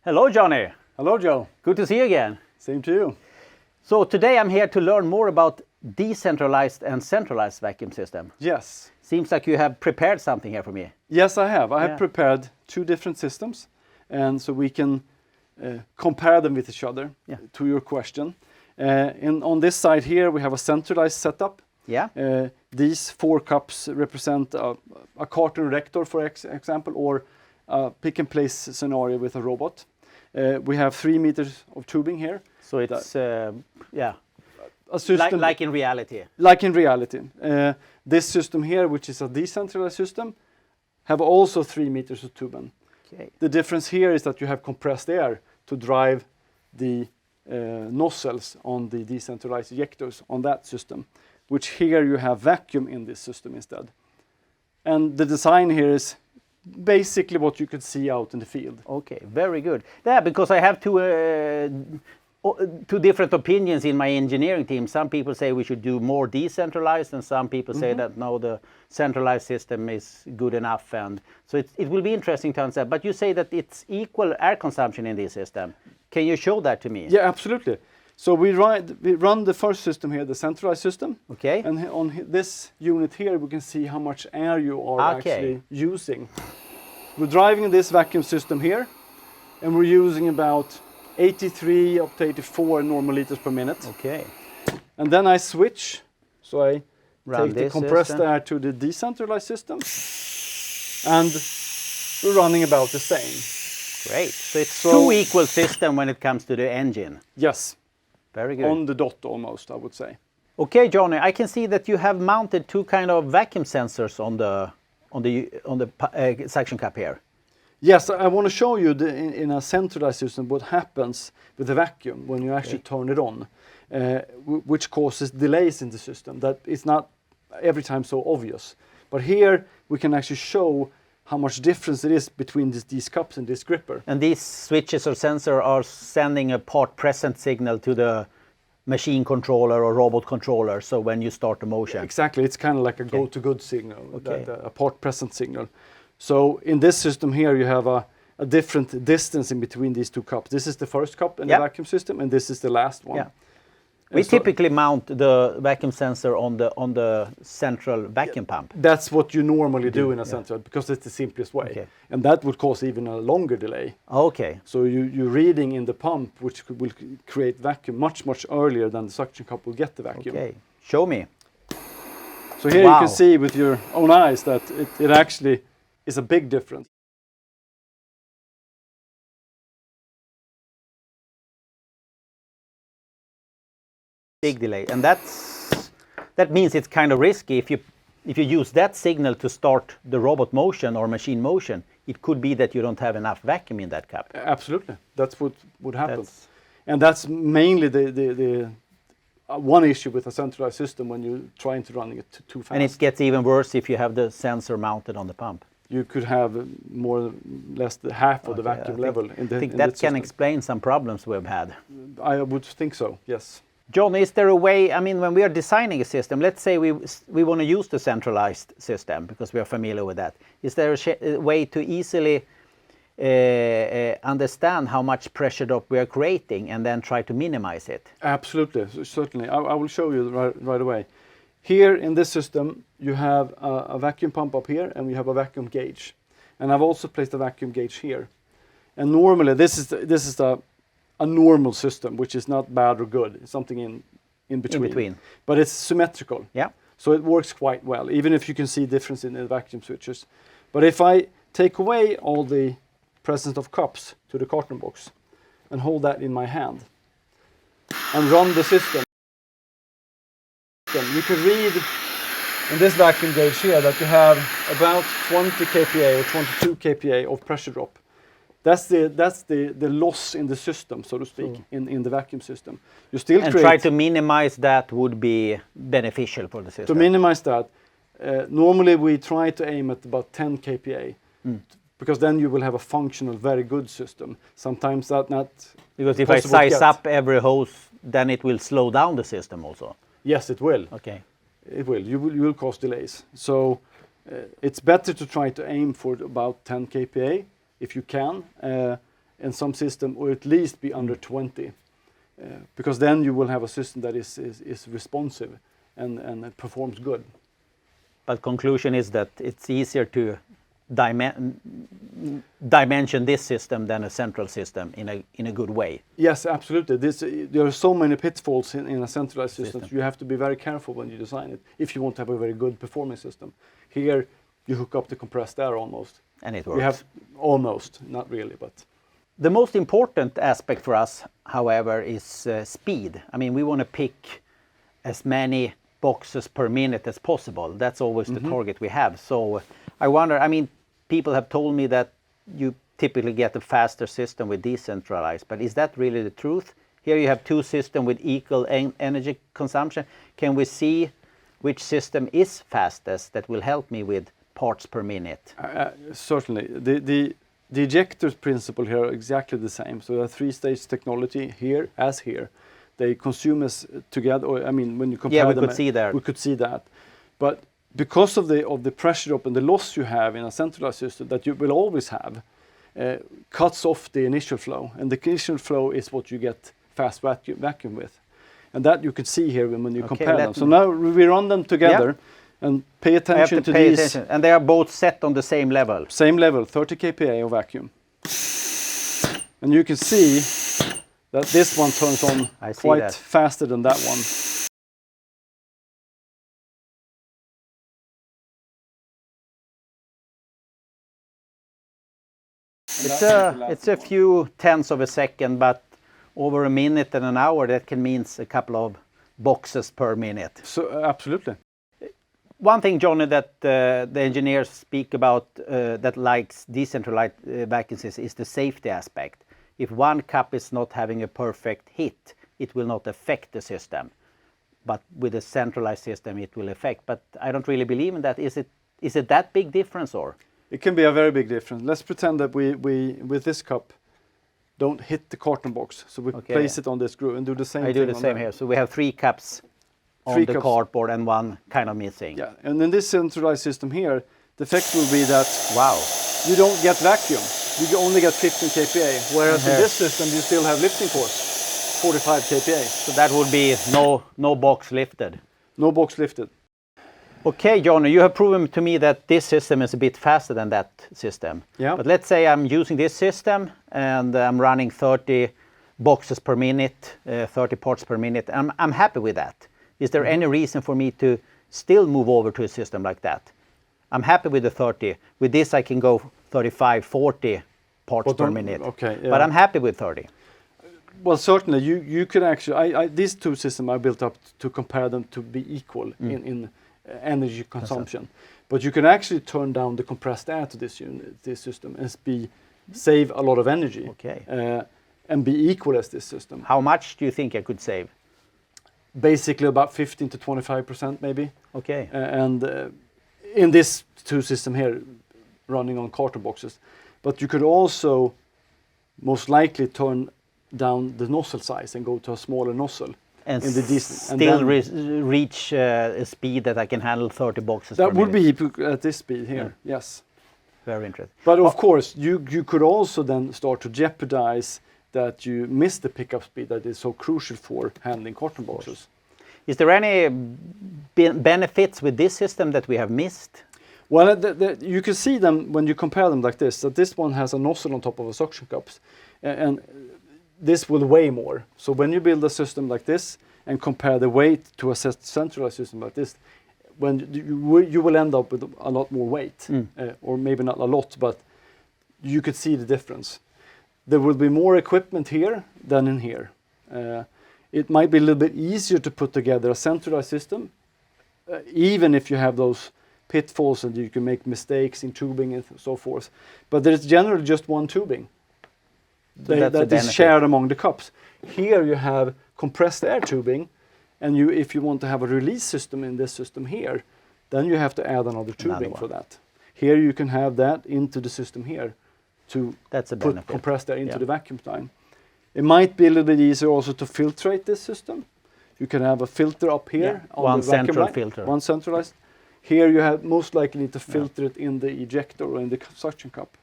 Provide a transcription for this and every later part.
Hello, Johnny. Hello, Joe. Good to see you again. Same to you. So today I'm here to learn more about decentralized and centralized vacuum system. Yes. Seems like you have prepared something here for me. Yes, I have. I have prepared two different systems, and so we can compare them with each other. To your question. On this side here, we have a centralized setup. Yeah. These 4 cups represent a carton reactor, for example, or a pick-and-place scenario with a robot. We have 3 meters of tubing here. So it's, a system like in reality. Like in reality. This system here, which is a decentralized system, have also 3 meters of tubing. Okay. The difference here is that you have compressed air to drive the nozzles on the decentralized ejectors on that system, which here you have vacuum in this system instead. And the design here is basically what you could see out in the field. Okay, very good. Yeah, because I have two different opinions in my engineering team. Some people say we should do more decentralized, and some people say that no, the centralized system is good enough. And so it will be interesting to understand. But you say that it's equal air consumption in this system. Can you show that to me? Yeah, absolutely. So we run the first system here, the centralized system. Okay. And on this unit here, we can see how much air you are actually using. We're driving this vacuum system here, and we're using about 83 up to 84 normal liters per minute. Okay. And then I switch, so I Run take the compressed air to the decentralized system, and we're running about the same. Great. So it's two equal systems when it comes to the engine. Yes. Very good. On the dot almost, I would say. Okay, Johnny, I can see that you have mounted 2 kind of vacuum sensors on the suction cup here. Yes, I want to show you in a centralized system what happens with the vacuum when you actually turn it on, which causes delays in the system. That is not every time so obvious. But here we can actually show how much difference it is between these cups and this gripper. And these switches or sensor are sending a part present signal to the machine controller or robot controller, so when you start the motion. Exactly, it's kind of like a go-to-good signal, a part present signal. So in this system here you have a different distance in between these 2 cups. This is the first cup in the vacuum system, and this is the last one. Yeah. We typically mount the vacuum sensor on the central vacuum pump. That's what you normally do in a central, because it's the simplest way. Okay. And that would cause even a longer delay. Okay. So you're reading in the pump, which will create vacuum much earlier than the suction cup will get the vacuum. Okay, show me. So here you can see with your own eyes that it actually is a big difference. Big delay, and that means it's kind of risky. If you use that signal to start the robot motion or machine motion, it could be that you don't have enough vacuum in that cup. Absolutely, that's what would happen. And that's mainly the one issue with a centralized system when you're trying to run it too fast. And it gets even worse if you have the sensor mounted on the pump. You could have more or less half of the vacuum level in the I think that can explain some problems we've had. I would think so, yes. John, is there a way, I mean, when we are designing a system, let's say we want to use the centralized system because we are familiar with that. Is there a way to easily understand how much pressure drop we are creating and then try to minimize it? Absolutely, certainly. I will show you right away. Here in this system, you have a vacuum pump up here, and we have a vacuum gauge. And I've also placed a vacuum gauge here. And normally, this is a normal system, which is not bad or good. It's something in between. But it's symmetrical. Yeah. So it works quite well, even if you can see difference in the vacuum switches. But if I take away all the presence of cups to the carton box and hold that in my hand and run the system, you can read in this vacuum gauge here that you have about 20 kPa or 22 kPa of pressure drop. That's the loss in the system, so to speak, in the vacuum system. You still try to minimize that would be beneficial for the system. To minimize that, normally we try to aim at about 10 kPa, because then you will have a functional, very good system. Sometimes that not because if I size up every hose, then it will slow down the system also. Yes, it will. Okay. It will. You will cause delays. So it's better to try to aim for about 10 kPa if you can. in some system, or at least be under 20. Because then you will have a system that is responsive and it performs good. But conclusion is that it's easier to dimension this system than a central system in a good way. Yes, absolutely. There are so many pitfalls in a centralized system. You have to be very careful when you design it if you want to have a very good performing system. Here, you hook up the compressed air almost. And it works. We have almost, not really, but. The most important aspect for us, however, is speed. I mean, we want to pick as many boxes per minute as possible. That's always the target we have. So I wonder, I mean, people have told me that you typically get a faster system with decentralized, but is that really the truth? Here you have two systems with equal energy consumption. Can we see which system is fastest that will help me with parts per minute? Certainly. The ejectors principle here are exactly the same. So a three-stage technology here as here. They consume as together, or I mean, when you compare them, could see there. We could see that. But because of the pressure drop and the loss you have in a centralized system that you will always have, cuts off the initial flow. And the initial flow is what you get fast vacuum with. And that you could see here when you compare them. So now we run them together and pay attention to these. And they are both set on the same level. Same level, 30 kPa of vacuum. And you can see that this one turns on quite faster than that one. It's a few tenths of a second, but over a minute and an hour, that can mean a couple of boxes per minute. So absolutely. One thing, Johnny, that the engineers speak about that likes decentralized vacuum systems is the safety aspect. If one cup is not having a perfect hit, it will not affect the system. But with a centralized system, it will affect. But I don't really believe in that. Is it that big difference, or? It can be a very big difference. Let's pretend that we with this cup don't hit the carton box. So we place it on this screw and do the same thing. I do the same here. So we have 3 cups on the cardboard and one kind of missing. Yeah, and in this centralized system here, the effect will be that you don't get vacuum. You only get 15 kPa, whereas in this system you still have lifting force, 45 kPa. So that would be no box lifted. No box lifted. Okay, Johnny, you have proven to me that this system is a bit faster than that system. Yeah. But let's say I'm using this system and I'm running 30 boxes per minute, 30 parts per minute. I'm happy with that. Is there any reason for me to still move over to a system like that? I'm happy with the 30. With this, I can go 35, 40 parts per minute. Okay, yeah. But I'm happy with 30. Well, certainly, you could actually, these two systems I built up to compare them to be equal in energy consumption. But you can actually turn down the compressed air to this system and save a lot of energy. Okay. And be equal as this system. How much do you think I could save? Basically about 15 to 25% maybe. Okay. And in this two system here, running on carton boxes. But you could also most likely turn down the nozzle size and go to a smaller nozzle. And in the still reach a speed that I can handle 30 boxes per minute. That would be at this speed here, yes. Very interesting. But of course, you could also then start to jeopardize that you miss the pickup speed that is so crucial for handling carton boxes. Is there any benefits with this system that we have missed? Well, you can see them when you compare them like this, that this one has a nozzle on top of a suction cups. And this will weigh more. So when you build a system like this and compare the weight to a centralized system like this, when you will end up with a lot more weight, or maybe not a lot, but you could see the difference. There will be more equipment here than in here. It might be a little bit easier to put together a centralized system, even if you have those pitfalls and you can make mistakes in tubing and so forth. But there's generally just one tubing. That is shared among the cups. Here you have compressed air tubing, and if you want to have a release system in this system here, then you have to add another tubing for that. Here you can have that into the system here to put compressed air into the vacuum line. It might be a little bit easier also to filtrate this system. You can have a filter up here on the vacuum line, filter. One centralized. Here you have most likely need to filter it in the ejector or in the suction cup.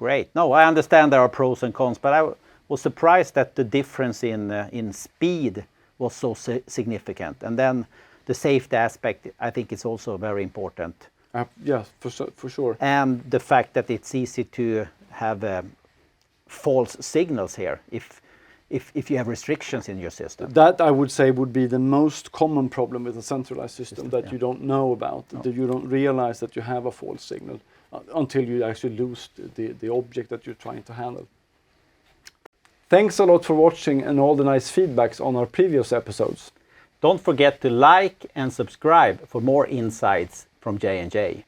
Great. No, I understand there are pros and cons, but I was surprised that the difference in speed was so significant. And then the safety aspect, I think, is also very important. Yeah, for sure. And the fact that it's easy to have false signals here if you have restrictions in your system. That I would say would be the most common problem with a centralized system that yeah. you don't know about, that you don't realize that you have a false signal until you actually lose the object that you're trying to handle. Thanks a lot for watching and all the nice feedbacks on our previous episodes. Don't forget to like and subscribe for more insights from J&J.